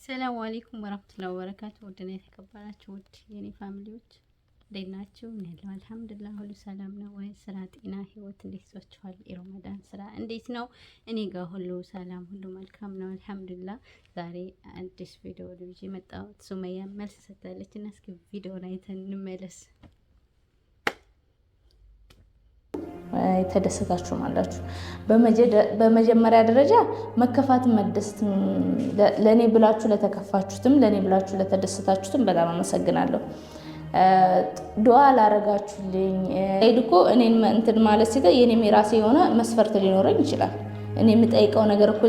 ሰላም አለይኩም ወራህመቱላሂ ወበረካቱ። ወደኔ የተከበራችሁ ውድ የኔ ፋሚሊዎች እንዴት ናችሁ? እኔ አልሐምዱሊላህ ሁሉ ሰላም ነው ወይ? ስራ፣ ጤና፣ ህይወት እንዴት ይዟችኋል? የረመዳን ስራ እንዴት ነው? እኔ ጋር ሁሉ ሰላም፣ ሁሉ መልካም ነው አልሐምዱሊላህ። ዛሬ አዲስ ቪዲዮ ልጅ መጣሁት። ሱመያ መልስ ሰጥታለች እና እስኪ ቪዲዮውን አይተን እንመለስ። የተደሰታችሁ አላችሁ። በመጀመሪያ ደረጃ መከፋትም መደሰትም ለኔ ብላችሁ ለተከፋችሁትም ለኔ ብላችሁ ለተደሰታችሁትም በጣም አመሰግናለሁ። ዱዓ ላረጋችሁልኝ እኮ እኔን እንትን ማለት ሲተ የኔም የራሴ የሆነ መስፈርት ሊኖረኝ ይችላል። እኔ የምጠይቀው ነገር እኮ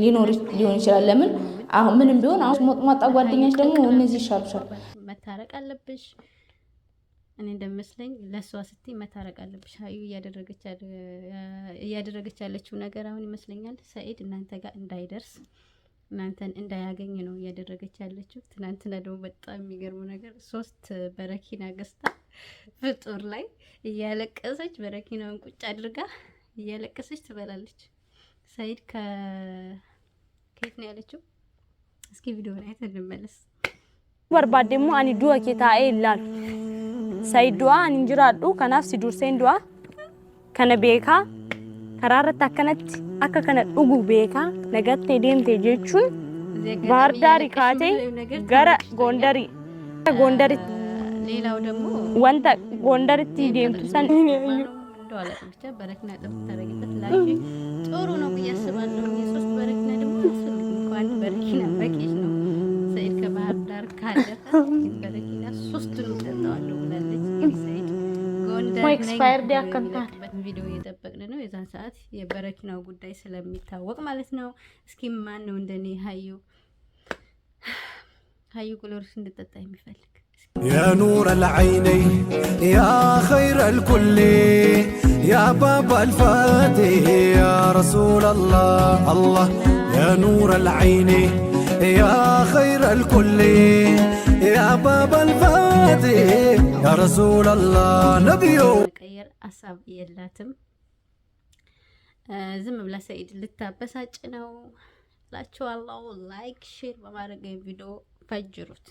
ሊኖር ይችላል። ለምን አሁን ምንም ቢሆን አሁን ሞጥሟጣ ጓደኛች ደግሞ እነዚህ ይሻሉሻል። መታረቅ አለብሽ። እኔ እንደመስለኝ ለሷ ስትይ መታረቅ አለብሽ። ሀዩ እያደረገች ያለችው ነገር አሁን ይመስለኛል ሰኢድ እናንተ ጋር እንዳይደርስ እናንተን እንዳያገኝ ነው እያደረገች ያለችው። ትናንትና ደግሞ በጣም የሚገርመው ነገር 3 በረኪና ገዝታ ፍጡር ላይ እያለቀሰች በረኪናውን ቁጭ አድርጋ እያለቀሰች ትበላለች። ሰኢድ ከየት ነው ያለችው? እስኪ ቪዲዮ ላይ እንመለስ። ወርባዴሞ አኒ ዱአ ኬታኤ ይላል ሰኢድ ዱአ እንጅራዱ ከናፍ ሲዱርሴን ዱአ ከነ ቤካ ከራረት አከነት አከ ከነ ዱጉ ቤካ ነገቴ ዴምቴ ጀቹን ባህርዳሪ ካቴ ገረ ጎንደሪ ሌላው ደግሞ ወንተ ጎንደርቲ ዴምቱ ሰን እንደዋለ ብቻ በረኪና ተረጋግጠት ላይ ጥሩ ነው ብያስባለሁ። የሶስት በረኪና ደግሞ እንኳን በረኪና በቂሽ ነው። ሰኢድ ከባህር ዳር ካለፈ በረኪና 3 ነው ተጣጣለው ብላለች። ሰኢድ ጎንደር ኤክስፓየርድ ያከንታል ቪዲዮ እየጠበቅን ነው። የዛን ሰዓት የበረኪናው ጉዳይ ስለሚታወቅ ማለት ነው። እስኪ ማን ነው እንደኔ ሀዩ ግሎሪስ እንድጠጣ የሚፈልግ? يا نور العيني يا خير الكل يا باب الفاتح يا رسول الله الله يا نور العيني يا خير الكل يا باب الفاتح يا رسول الله نبيو ቀየር አሳብ የላትም። ዝም ብላ ሰኢድ ልታበሳጭ ነው ላችኋለሁ። ላይክ ሼር በማድረግ ቪዲዮ ፈጅሩት።